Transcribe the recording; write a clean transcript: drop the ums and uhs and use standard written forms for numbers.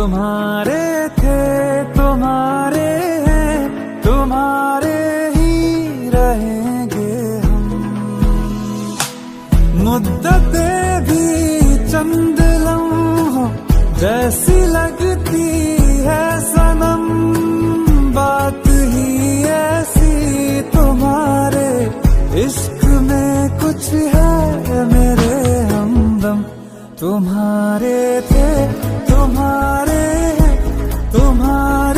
तुम्हारे थे, तुम्हारे हैं, तुम्हारे ही रहेंगे हम। मुद्दतें भी चंद लम्हों जैसी लगती है सनम, बात ही ऐसी तुम्हारे इश्क में कुछ है मेरे हमदम। तुम्हारे थे, तुम्हारे हैं, तुम्हारे